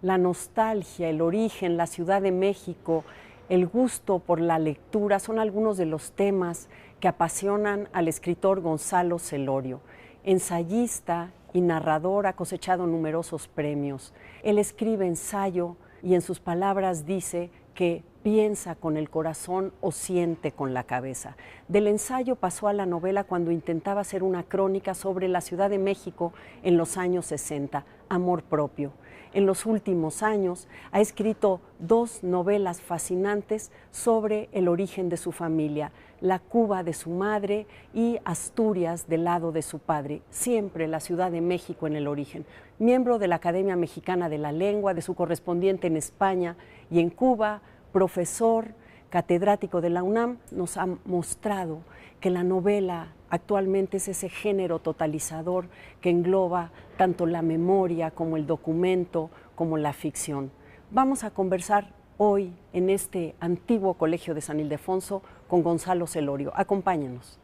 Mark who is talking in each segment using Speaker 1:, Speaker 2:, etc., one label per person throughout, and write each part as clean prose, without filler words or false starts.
Speaker 1: La nostalgia, el origen, la Ciudad de México, el gusto por la lectura son algunos de los temas que apasionan al escritor Gonzalo Celorio. Ensayista y narrador, ha cosechado numerosos premios. Él escribe ensayo y en sus palabras dice que piensa con el corazón o siente con la cabeza. Del ensayo pasó a la novela cuando intentaba hacer una crónica sobre la Ciudad de México en los años 60, Amor propio. En los últimos años ha escrito 2 novelas fascinantes sobre el origen de su familia, la Cuba de su madre y Asturias del lado de su padre, siempre la Ciudad de México en el origen. Miembro de la Academia Mexicana de la Lengua, de su correspondiente en España y en Cuba, profesor, catedrático de la UNAM, nos ha mostrado que la novela actualmente es ese género totalizador que engloba tanto la memoria como el documento, como la ficción. Vamos a conversar hoy en este antiguo colegio de San Ildefonso con Gonzalo Celorio. Acompáñenos.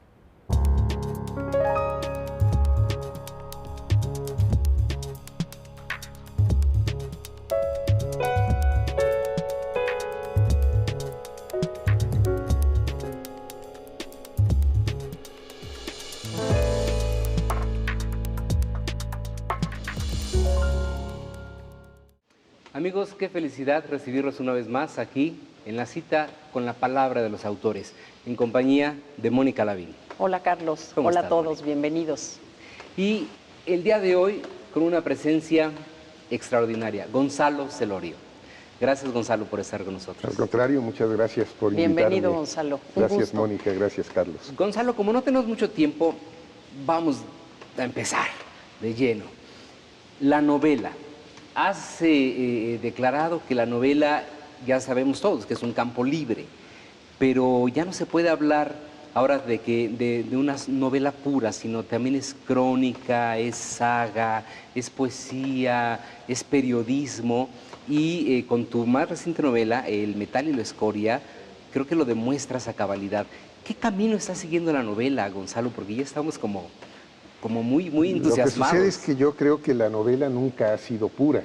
Speaker 2: Amigos, qué felicidad recibirlos una vez más aquí en la cita con la palabra de los autores, en compañía de Mónica Lavín.
Speaker 1: Hola Carlos,
Speaker 2: ¿Cómo
Speaker 1: hola
Speaker 2: estás,
Speaker 1: a todos,
Speaker 2: Mónica?
Speaker 1: bienvenidos.
Speaker 2: Y el día de hoy con una presencia extraordinaria, Gonzalo Celorio. Gracias, Gonzalo, por estar con nosotros.
Speaker 3: Al contrario, muchas gracias por
Speaker 1: Bienvenido,
Speaker 3: invitarme.
Speaker 1: Gonzalo. Un
Speaker 3: Gracias,
Speaker 1: gusto.
Speaker 3: Mónica, gracias, Carlos.
Speaker 2: Gonzalo, como no tenemos mucho tiempo, vamos a empezar de lleno. La novela. Has declarado que la novela, ya sabemos todos, que es un campo libre, pero ya no se puede hablar ahora de una novela pura, sino también es crónica, es saga, es poesía, es periodismo, y con tu más reciente novela, El metal y la escoria, creo que lo demuestras a cabalidad. ¿Qué camino está siguiendo la novela, Gonzalo? Porque ya estamos como muy entusiasmados.
Speaker 3: Lo que sucede es que yo creo que la novela nunca ha sido pura.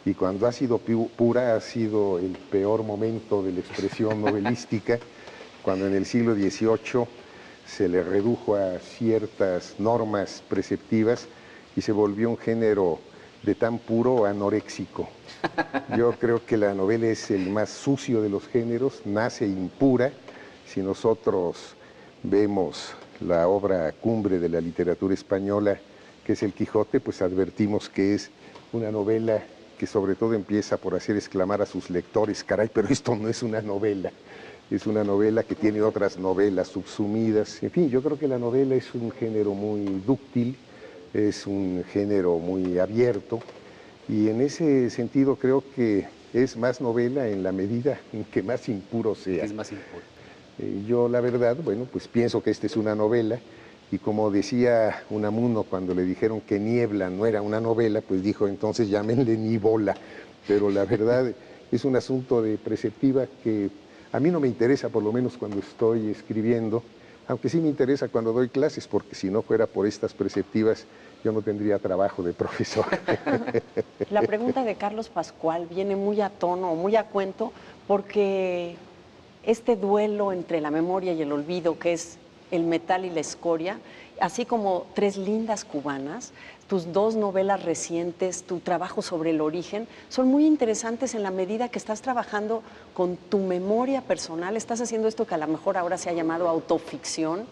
Speaker 3: Y cuando ha sido pura ha sido el peor momento de la expresión novelística, cuando en el siglo XVIII se le redujo a ciertas normas preceptivas y se volvió un género de tan puro anoréxico. Yo creo que la novela es el más sucio de los géneros, nace impura. Si nosotros vemos la obra cumbre de la literatura española, que es El Quijote, pues advertimos que es una novela que sobre todo empieza por hacer exclamar a sus lectores, caray, pero esto no es una novela, es una novela que tiene otras novelas subsumidas. En fin, yo creo que la novela es un género muy dúctil, es un género muy abierto, y en ese sentido creo que es más novela en la medida en que más impuro sea.
Speaker 2: Es más impuro.
Speaker 3: Yo la verdad, bueno, pues pienso que esta es una novela, y como decía Unamuno cuando le dijeron que Niebla no era una novela, pues dijo, entonces llámenle Nibola. Pero la verdad es un asunto de preceptiva que a mí no me interesa, por lo menos cuando estoy escribiendo, aunque sí me interesa cuando doy clases, porque si no fuera por estas preceptivas, yo no tendría trabajo de profesor.
Speaker 1: La pregunta de Carlos Pascual viene muy a tono, muy a cuento, porque este duelo entre la memoria y el olvido, que es El metal y la escoria, así como Tres lindas cubanas, tus 2 novelas recientes, tu trabajo sobre el origen, son muy interesantes en la medida que estás trabajando con tu memoria personal, estás haciendo esto que a lo mejor ahora se ha llamado autoficción.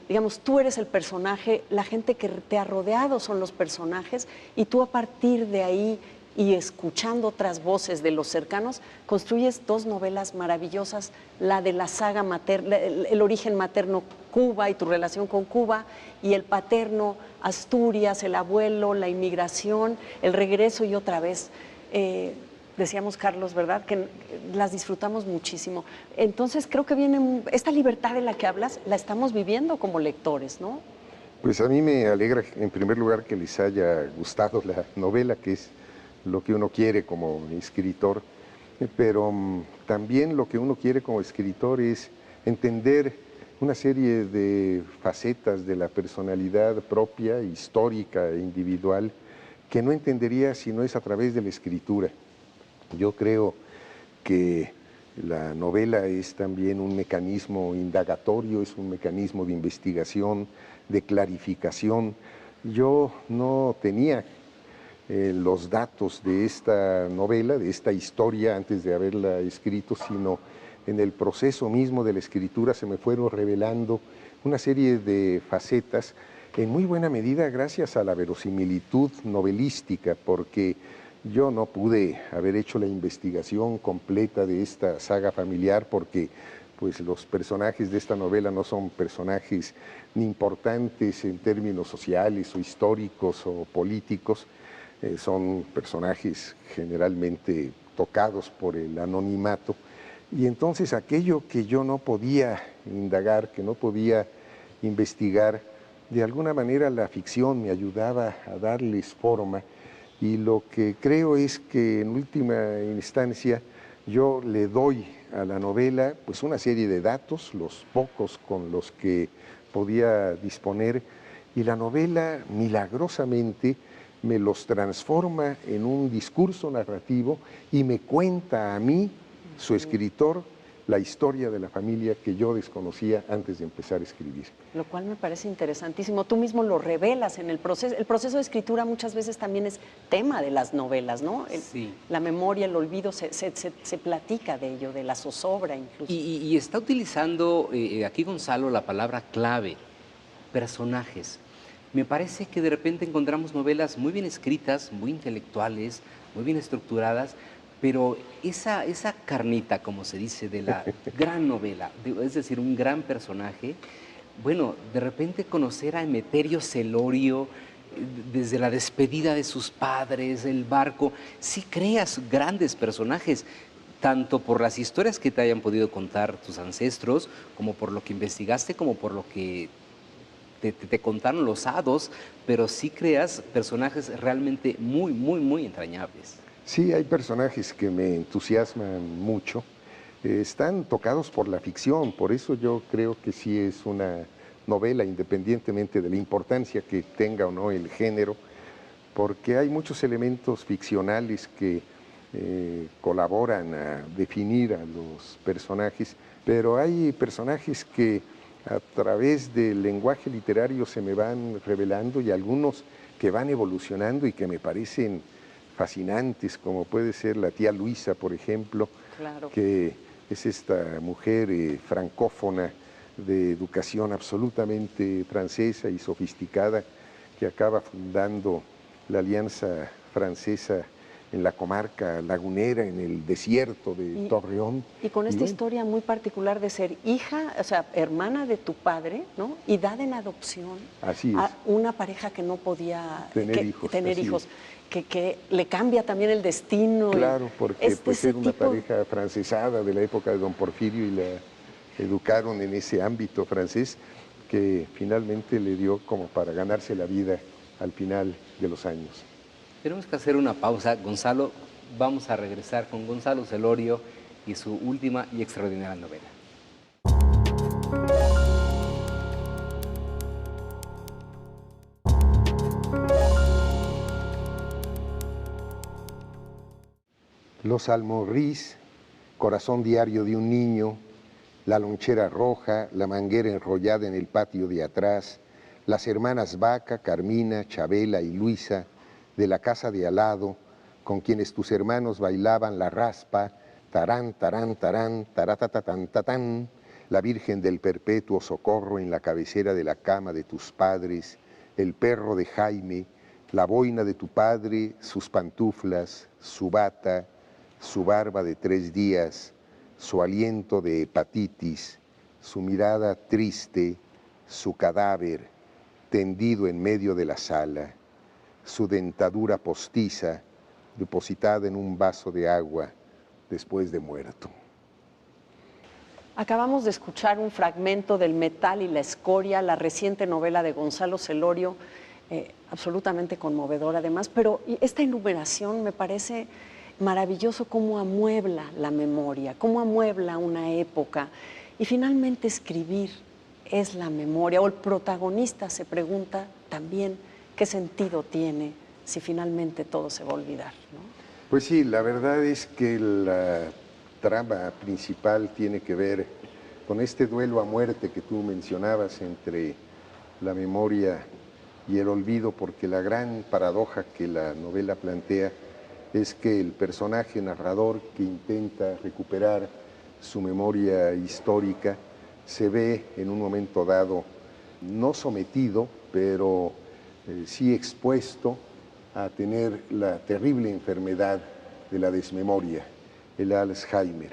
Speaker 1: Digamos, tú eres el personaje, la gente que te ha rodeado son los personajes, y tú a partir de ahí y escuchando otras voces de los cercanos, construyes 2 novelas maravillosas, la de la saga materna, el origen materno Cuba y tu relación con Cuba, y el paterno Asturias, el abuelo, la inmigración, el regreso y otra vez. Decíamos, Carlos, ¿verdad?, que las disfrutamos muchísimo. Entonces creo que viene esta libertad de la que hablas, la estamos viviendo como lectores, ¿no?
Speaker 3: Pues a mí me alegra, en primer lugar, que les haya gustado la novela, que es lo que uno quiere como escritor, pero también lo que uno quiere como escritor es entender una serie de facetas de la personalidad propia, histórica e individual, que no entendería si no es a través de la escritura. Yo creo que la novela es también un mecanismo indagatorio, es un mecanismo de investigación, de clarificación. Yo no tenía los datos de esta novela, de esta historia, antes de haberla escrito, sino en el proceso mismo de la escritura se me fueron revelando una serie de facetas, en muy buena medida gracias a la verosimilitud novelística, porque yo no pude haber hecho la investigación completa de esta saga familiar, porque pues los personajes de esta novela no son personajes ni importantes en términos sociales o históricos o políticos, son personajes generalmente tocados por el anonimato, y entonces aquello que yo no podía indagar, que no podía investigar, de alguna manera la ficción me ayudaba a darles forma, y lo que creo es que en última instancia yo le doy a la novela pues una serie de datos, los pocos con los que podía disponer, y la novela milagrosamente me los transforma en un discurso narrativo y me cuenta a mí, su escritor, la historia de la familia que yo desconocía antes de empezar a escribir.
Speaker 1: Lo cual me parece interesantísimo. Tú mismo lo revelas en el proceso. El proceso de escritura muchas veces también es tema de las novelas, ¿no?
Speaker 2: Sí.
Speaker 1: La memoria, el olvido, se platica de ello, de la zozobra incluso.
Speaker 2: Y está utilizando aquí Gonzalo la palabra clave, personajes. Me parece que de repente encontramos novelas muy bien escritas, muy intelectuales, muy bien estructuradas, pero esa carnita, como se dice, de la gran novela, es decir, un gran personaje, bueno, de repente conocer a Emeterio Celorio, desde la despedida de sus padres, el barco, sí creas grandes personajes, tanto por las historias que te hayan podido contar tus ancestros, como por lo que investigaste, como por lo que te contaron los hados, pero sí creas personajes realmente muy, muy, muy entrañables.
Speaker 3: Sí, hay personajes que me entusiasman mucho, están tocados por la ficción, por eso yo creo que sí es una novela, independientemente de la importancia que tenga o no el género, porque hay muchos elementos ficcionales que colaboran a definir a los personajes, pero hay personajes que a través del lenguaje literario se me van revelando, y algunos que van evolucionando y que me parecen fascinantes, como puede ser la tía Luisa, por ejemplo,
Speaker 1: Claro.
Speaker 3: que es esta mujer francófona de educación absolutamente francesa y sofisticada, que acaba fundando la Alianza Francesa en la comarca lagunera, en el desierto de Torreón.
Speaker 1: Y con esta historia muy particular de ser hija, o sea, hermana de tu padre, ¿no? Y dada en adopción
Speaker 3: Así es.
Speaker 1: a una pareja que no podía
Speaker 3: Tener hijos,
Speaker 1: tener
Speaker 3: así
Speaker 1: hijos, que le cambia también el destino.
Speaker 3: Claro, porque pues era una
Speaker 1: tipo...
Speaker 3: pareja afrancesada de la época de don Porfirio, y la educaron en ese ámbito francés que finalmente le dio como para ganarse la vida al final de los años.
Speaker 2: Tenemos que hacer una pausa, Gonzalo. Vamos a regresar con Gonzalo Celorio y su última y extraordinaria novela.
Speaker 3: Los Almorriz, Corazón diario de un niño, La lonchera roja, La manguera enrollada en el patio de atrás, Las hermanas Vaca, Carmina, Chabela y Luisa, de la casa de al lado, con quienes tus hermanos bailaban la raspa, tarán, tarán, tarán, taratatán, tatán, La Virgen del Perpetuo Socorro en la cabecera de la cama de tus padres, El perro de Jaime, la boina de tu padre, sus pantuflas, su bata, su barba de 3 días, su aliento de hepatitis, su mirada triste, su cadáver tendido en medio de la sala, su dentadura postiza depositada en un vaso de agua después de muerto.
Speaker 1: Acabamos de escuchar un fragmento del Metal y la escoria, la reciente novela de Gonzalo Celorio, absolutamente conmovedora además, pero esta enumeración me parece maravilloso, cómo amuebla la memoria, cómo amuebla una época. Y finalmente escribir es la memoria, o el protagonista se pregunta también qué sentido tiene si finalmente todo se va a olvidar, ¿no?
Speaker 3: Pues sí, la verdad es que la trama principal tiene que ver con este duelo a muerte que tú mencionabas entre la memoria y el olvido, porque la gran paradoja que la novela plantea es que el personaje narrador que intenta recuperar su memoria histórica se ve en un momento dado no sometido, pero sí expuesto a tener la terrible enfermedad de la desmemoria, el Alzheimer.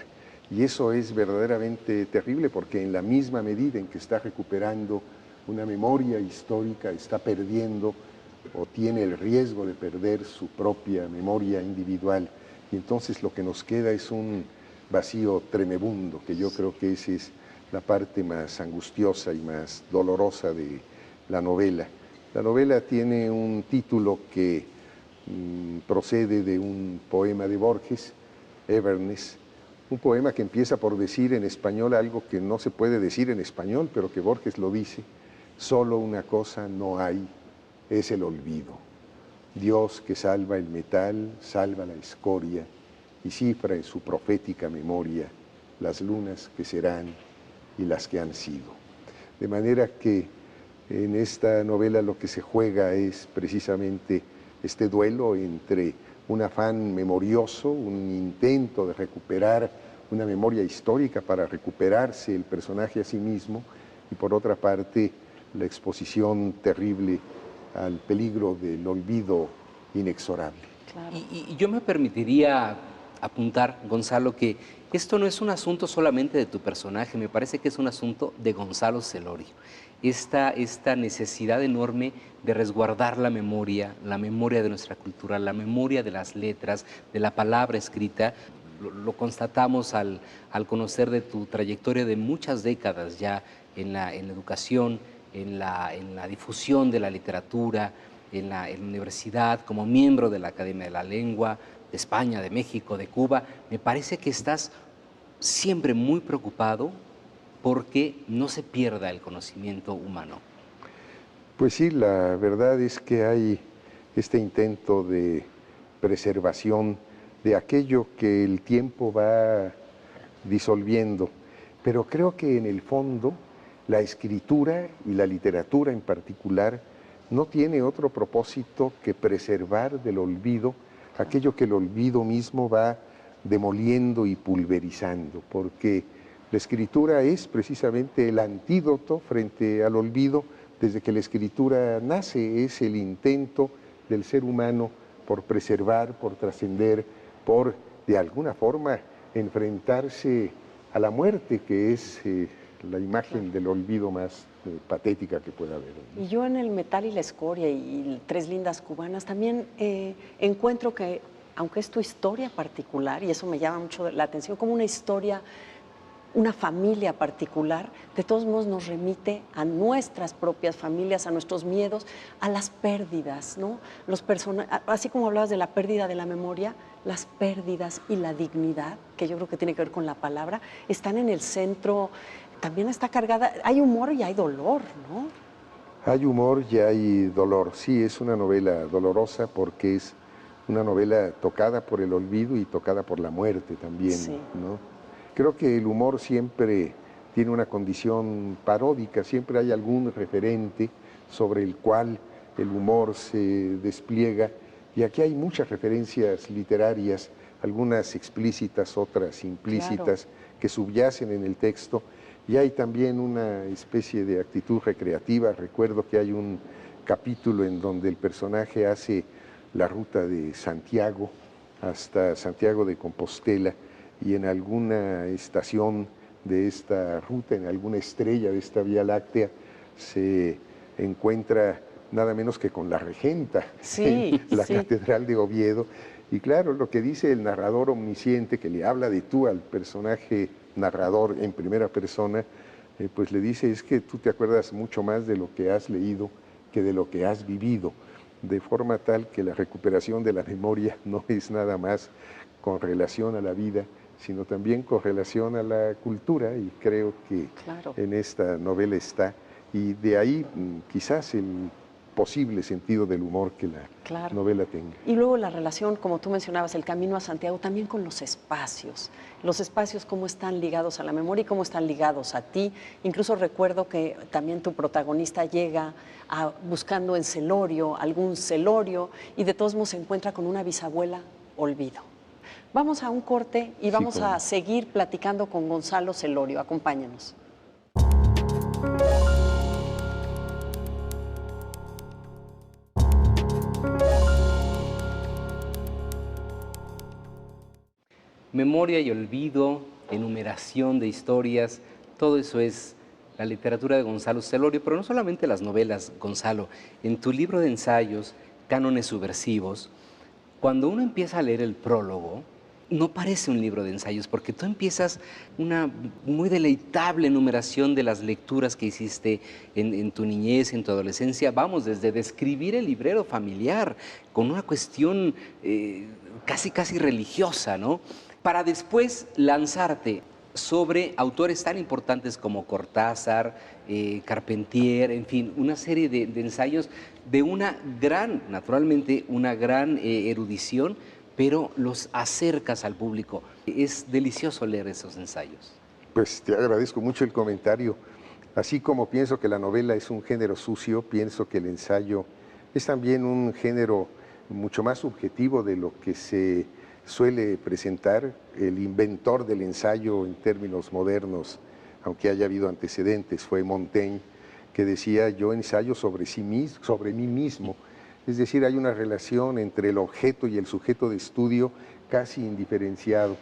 Speaker 3: Y eso es verdaderamente terrible porque en la misma medida en que está recuperando una memoria histórica, está perdiendo o tiene el riesgo de perder su propia memoria individual. Y entonces lo que nos queda es un vacío tremebundo, que yo creo que esa es la parte más angustiosa y más dolorosa de la novela. La novela tiene un título que procede de un poema de Borges, Everness, un poema que empieza por decir en español algo que no se puede decir en español, pero que Borges lo dice: solo una cosa no hay, es el olvido. Dios que salva el metal, salva la escoria y cifra en su profética memoria las lunas que serán y las que han sido. De manera que en esta novela lo que se juega es precisamente este duelo entre un afán memorioso, un intento de recuperar una memoria histórica para recuperarse el personaje a sí mismo, y por otra parte la exposición terrible al peligro del olvido inexorable.
Speaker 1: Claro.
Speaker 2: Y yo me permitiría apuntar, Gonzalo, que esto no es un asunto solamente de tu personaje, me parece que es un asunto de Gonzalo Celorio. Esta necesidad enorme de resguardar la memoria de nuestra cultura, la memoria de las letras, de la palabra escrita. Lo constatamos al conocer de tu trayectoria de muchas décadas ya en la educación, en la difusión de la literatura, en la universidad, como miembro de la Academia de la Lengua, de España, de México, de Cuba. Me parece que estás siempre muy preocupado porque no se pierda el conocimiento humano.
Speaker 3: Pues sí, la verdad es que hay este intento de preservación de aquello que el tiempo va disolviendo, pero creo que en el fondo la escritura y la literatura en particular no tiene otro propósito que preservar del olvido aquello que el olvido mismo va demoliendo y pulverizando, porque la escritura es precisamente el antídoto frente al olvido. Desde que la escritura nace, es el intento del ser humano por preservar, por trascender, por de alguna forma enfrentarse a la muerte, que es la imagen del olvido más patética que pueda haber, ¿no?
Speaker 1: Y yo en el metal y la escoria y Tres lindas cubanas también encuentro que, aunque es tu historia particular, y eso me llama mucho la atención, como una historia, una familia particular, de todos modos nos remite a nuestras propias familias, a nuestros miedos, a las pérdidas, ¿no? Así como hablabas de la pérdida de la memoria, las pérdidas y la dignidad, que yo creo que tiene que ver con la palabra, están en el centro. También está cargada, hay humor y hay dolor, ¿no?
Speaker 3: Hay humor y hay dolor. Sí, es una novela dolorosa porque es una novela tocada por el olvido y tocada por la muerte también,
Speaker 1: Sí.
Speaker 3: ¿no? Creo que el humor siempre tiene una condición paródica, siempre hay algún referente sobre el cual el humor se despliega, y aquí hay muchas referencias literarias, algunas explícitas, otras implícitas, que subyacen en el texto, y hay también una especie de actitud recreativa. Recuerdo que hay un capítulo en donde el personaje hace la ruta de Santiago hasta Santiago de Compostela, y en alguna estación de esta ruta, en alguna estrella de esta Vía Láctea, se encuentra nada menos que con la regenta,
Speaker 1: Sí,
Speaker 3: en la
Speaker 1: sí.
Speaker 3: Catedral de Oviedo. Y claro, lo que dice el narrador omnisciente, que le habla de tú al personaje narrador en primera persona, pues le dice: es que tú te acuerdas mucho más de lo que has leído que de lo que has vivido, de forma tal que la recuperación de la memoria no es nada más con relación a la vida, sino también con relación a la cultura, y creo que
Speaker 1: Claro.
Speaker 3: en esta novela está. Y de ahí quizás el posible sentido del humor que la
Speaker 1: Claro.
Speaker 3: novela tenga.
Speaker 1: Y luego la relación, como tú mencionabas, el camino a Santiago, también con los espacios cómo están ligados a la memoria y cómo están ligados a ti. Incluso recuerdo que también tu protagonista llega buscando en Celorio, algún Celorio, y de todos modos se encuentra con una bisabuela olvido. Vamos a un corte y vamos a seguir platicando con Gonzalo Celorio. Acompáñanos.
Speaker 2: Memoria y olvido, enumeración de historias, todo eso es la literatura de Gonzalo Celorio, pero no solamente las novelas, Gonzalo. En tu libro de ensayos, Cánones Subversivos, cuando uno empieza a leer el prólogo, no parece un libro de ensayos, porque tú empiezas una muy deleitable enumeración de las lecturas que hiciste en tu niñez, en tu adolescencia. Vamos, desde describir el librero familiar, con una cuestión casi religiosa, ¿no? Para después lanzarte sobre autores tan importantes como Cortázar, Carpentier, en fin, una serie de ensayos de una gran, naturalmente, una gran erudición, pero los acercas al público. Es delicioso leer esos ensayos.
Speaker 3: Pues te agradezco mucho el comentario. Así como pienso que la novela es un género sucio, pienso que el ensayo es también un género mucho más subjetivo de lo que se suele presentar. El inventor del ensayo en términos modernos, aunque haya habido antecedentes, fue Montaigne, que decía: yo ensayo sobre mí mismo. Es decir, hay una relación entre el objeto y el sujeto de estudio casi indiferenciado.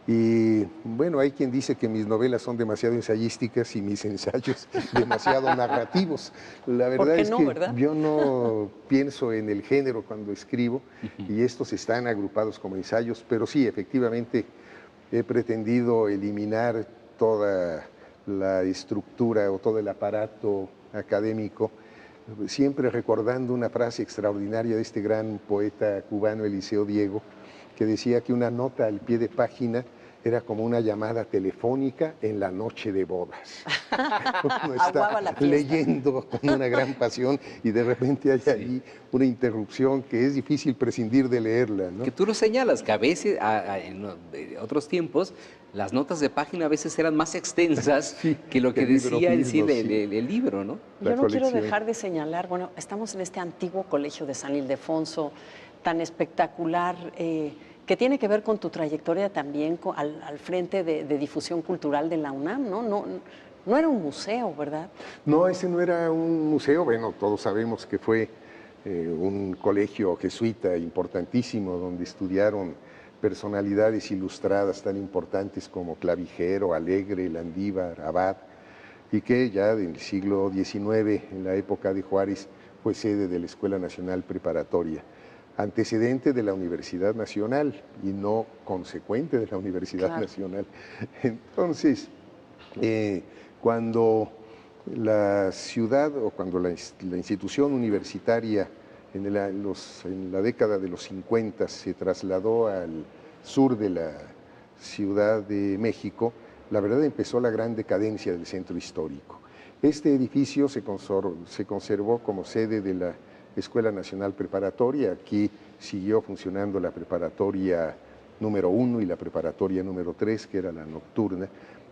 Speaker 3: Y bueno, hay quien dice que mis novelas son demasiado ensayísticas y mis ensayos demasiado narrativos. La verdad es que
Speaker 1: ¿verdad?
Speaker 3: yo no pienso en el género cuando escribo y estos están agrupados como ensayos, pero sí, efectivamente he pretendido eliminar toda la estructura o todo el aparato académico, siempre recordando una frase extraordinaria de este gran poeta cubano Eliseo Diego, que decía que una nota al pie de página era como una llamada telefónica en la noche de bodas. Uno está leyendo con una gran pasión y de repente hay ahí una interrupción que es difícil prescindir de leerla, ¿no?
Speaker 2: Que tú lo señalas, que a veces, en otros tiempos, las notas de página a veces eran más extensas que lo que decía en sí el libro, ¿no?
Speaker 1: Yo no quiero dejar de señalar, bueno, estamos en este antiguo colegio de San Ildefonso, tan espectacular, que tiene que ver con tu trayectoria también al frente de difusión cultural de la UNAM, ¿no? No era un museo, ¿verdad?
Speaker 3: No, ese no era un museo. Bueno, todos sabemos que fue un colegio jesuita importantísimo, donde estudiaron personalidades ilustradas tan importantes como Clavijero, Alegre, Landívar, Abad, y que ya en el siglo XIX, en la época de Juárez, fue sede de la Escuela Nacional Preparatoria, antecedente de la Universidad Nacional y no consecuente de la Universidad Nacional. Entonces, cuando la ciudad o cuando la institución universitaria en la década de los 50 se trasladó al sur de la Ciudad de México, la verdad empezó la gran decadencia del centro histórico. Este edificio se conservó como sede de la Escuela Nacional Preparatoria. Aquí siguió funcionando la preparatoria número 1 y la preparatoria número 3, que era la nocturna.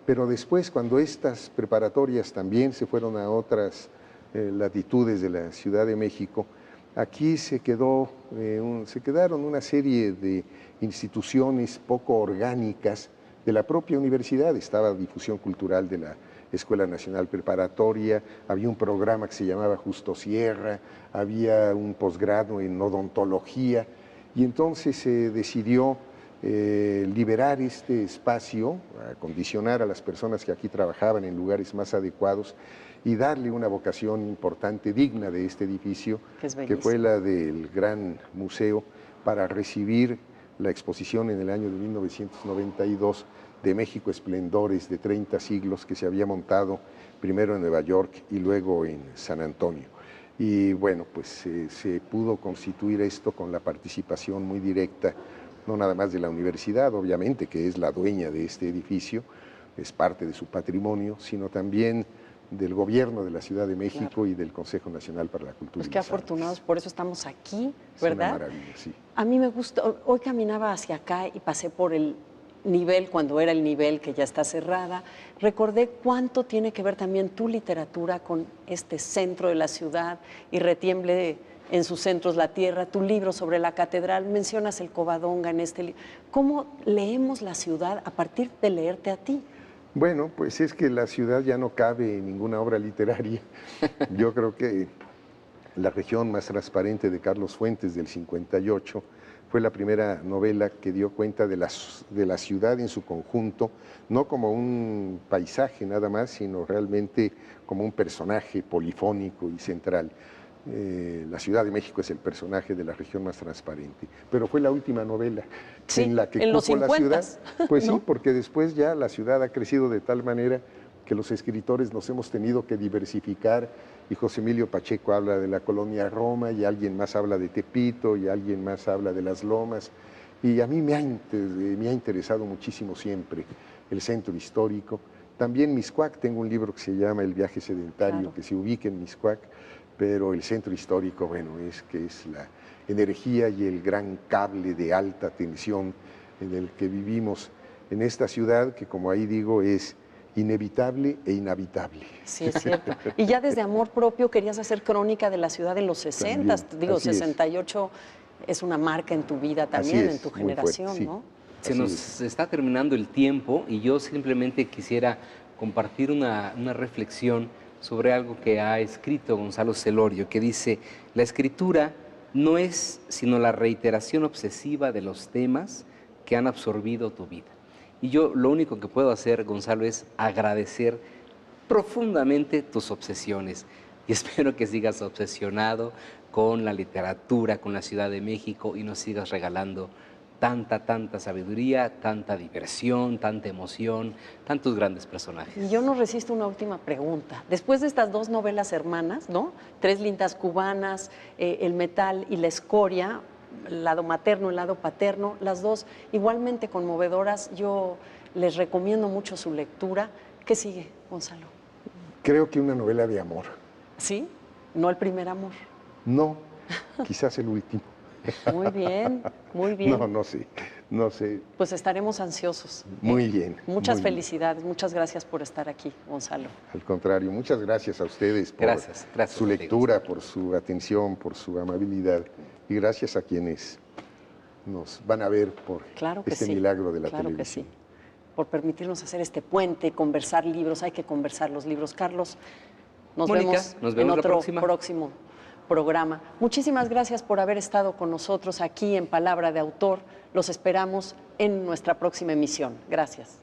Speaker 3: Pero después, cuando estas preparatorias también se fueron a otras latitudes de la Ciudad de México, aquí se quedaron una serie de instituciones poco orgánicas de la propia universidad. Estaba difusión cultural de la Escuela Nacional Preparatoria, había un programa que se llamaba Justo Sierra, había un posgrado en odontología, y entonces se decidió liberar este espacio, acondicionar a las personas que aquí trabajaban en lugares más adecuados y darle una vocación importante, digna de este edificio, que fue la del Gran Museo, para recibir la exposición en el año de 1992 de México Esplendores de 30 siglos, que se había montado primero en Nueva York y luego en San Antonio. Y bueno, pues se pudo constituir esto con la participación muy directa, no nada más de la universidad, obviamente, que es la dueña de este edificio, es parte de su patrimonio, sino también del gobierno de la Ciudad de México
Speaker 1: Claro.
Speaker 3: y del Consejo Nacional para la Cultura.
Speaker 1: Pues
Speaker 3: y
Speaker 1: qué
Speaker 3: las Artes.
Speaker 1: afortunados, por eso estamos aquí,
Speaker 3: Es una
Speaker 1: ¿verdad?
Speaker 3: maravilla, sí.
Speaker 1: A mí me gusta, hoy caminaba hacia acá y pasé por el nivel, cuando era el nivel que ya está cerrada, recordé cuánto tiene que ver también tu literatura con este centro de la ciudad y retiemble en sus centros la tierra, tu libro sobre la catedral, mencionas el Covadonga en este libro. ¿Cómo leemos la ciudad a partir de leerte a ti?
Speaker 3: Bueno, pues es que la ciudad ya no cabe en ninguna obra literaria. Yo creo que La región más transparente de Carlos Fuentes del 58 fue la primera novela que dio cuenta de la ciudad en su conjunto, no como un paisaje nada más, sino realmente como un personaje polifónico y central. La Ciudad de México es el personaje de La región más transparente, pero fue la última novela
Speaker 1: Sí,
Speaker 3: en la que
Speaker 1: en los
Speaker 3: cupo la
Speaker 1: 50s,
Speaker 3: ciudad. Pues
Speaker 1: ¿no?
Speaker 3: sí, porque después ya la ciudad ha crecido de tal manera que los escritores nos hemos tenido que diversificar, y José Emilio Pacheco habla de la colonia Roma, y alguien más habla de Tepito, y alguien más habla de las Lomas, y a mí me ha interesado muchísimo siempre el centro histórico. También Mixcoac, tengo un libro que se llama El viaje sedentario,
Speaker 1: Claro.
Speaker 3: que se ubica en Mixcoac, pero el centro histórico, bueno, es la energía y el gran cable de alta tensión en el que vivimos en esta ciudad, que como ahí digo es inevitable e inhabitable.
Speaker 1: Sí, es cierto. Y ya desde Amor Propio querías hacer crónica de la ciudad en los 60,
Speaker 3: También,
Speaker 1: digo,
Speaker 3: así es.
Speaker 1: 68 es una marca en tu vida también,
Speaker 3: es,
Speaker 1: en tu
Speaker 3: muy fuerte,
Speaker 1: generación,
Speaker 3: sí.
Speaker 1: ¿no?
Speaker 2: Se
Speaker 3: Así
Speaker 2: nos
Speaker 3: es.
Speaker 2: está terminando el tiempo y yo simplemente quisiera compartir una reflexión sobre algo que ha escrito Gonzalo Celorio, que dice: la escritura no es sino la reiteración obsesiva de los temas que han absorbido tu vida. Y yo lo único que puedo hacer, Gonzalo, es agradecer profundamente tus obsesiones. Y espero que sigas obsesionado con la literatura, con la Ciudad de México, y nos sigas regalando tanta sabiduría, tanta diversión, tanta emoción, tantos grandes personajes.
Speaker 1: Y yo no resisto una última pregunta. Después de estas dos novelas hermanas, ¿no? Tres lindas cubanas, El metal y La escoria, el lado materno, el lado paterno, las dos igualmente conmovedoras. Yo les recomiendo mucho su lectura. ¿Qué sigue, Gonzalo?
Speaker 3: Creo que una novela de amor.
Speaker 1: ¿Sí? No el primer amor.
Speaker 3: No, quizás el último.
Speaker 1: Muy bien, muy bien.
Speaker 3: No sé.
Speaker 1: Pues estaremos ansiosos.
Speaker 3: Muy bien.
Speaker 1: Muchas
Speaker 3: muy bien.
Speaker 1: felicidades, muchas gracias por estar aquí, Gonzalo.
Speaker 3: Al contrario, muchas gracias a ustedes por
Speaker 2: Gracias,
Speaker 3: su lectura, por su atención, por su amabilidad, y gracias a quienes nos van a ver por
Speaker 1: Claro que
Speaker 3: este
Speaker 1: sí,
Speaker 3: milagro de la
Speaker 1: claro
Speaker 3: televisión.
Speaker 1: que sí. Por permitirnos hacer este puente, conversar libros, hay que conversar los libros. Carlos,
Speaker 2: Mónica, nos vemos
Speaker 1: en
Speaker 2: la
Speaker 1: otro
Speaker 2: próxima.
Speaker 1: próximo programa. Muchísimas gracias por haber estado con nosotros aquí en Palabra de Autor. Los esperamos en nuestra próxima emisión. Gracias.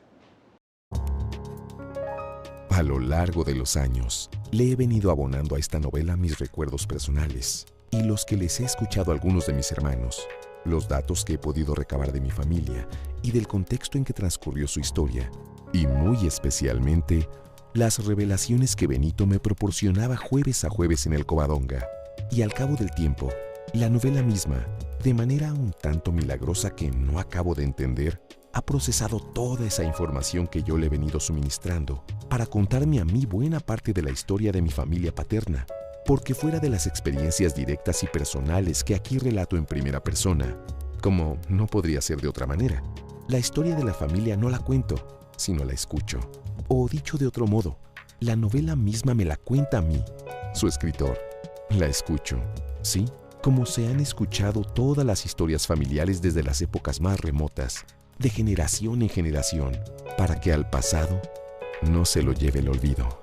Speaker 4: A lo largo de los años, le he venido abonando a esta novela mis recuerdos personales y los que les he escuchado a algunos de mis hermanos, los datos que he podido recabar de mi familia y del contexto en que transcurrió su historia, y muy especialmente, las revelaciones que Benito me proporcionaba jueves a jueves en el Covadonga. Y al cabo del tiempo, la novela misma, de manera un tanto milagrosa que no acabo de entender, ha procesado toda esa información que yo le he venido suministrando para contarme a mí buena parte de la historia de mi familia paterna, porque fuera de las experiencias directas y personales que aquí relato en primera persona, como no podría ser de otra manera, la historia de la familia no la cuento, sino la escucho. O dicho de otro modo, la novela misma me la cuenta a mí, su escritor. La escucho, sí, como se han escuchado todas las historias familiares desde las épocas más remotas, de generación en generación, para que al pasado no se lo lleve el olvido.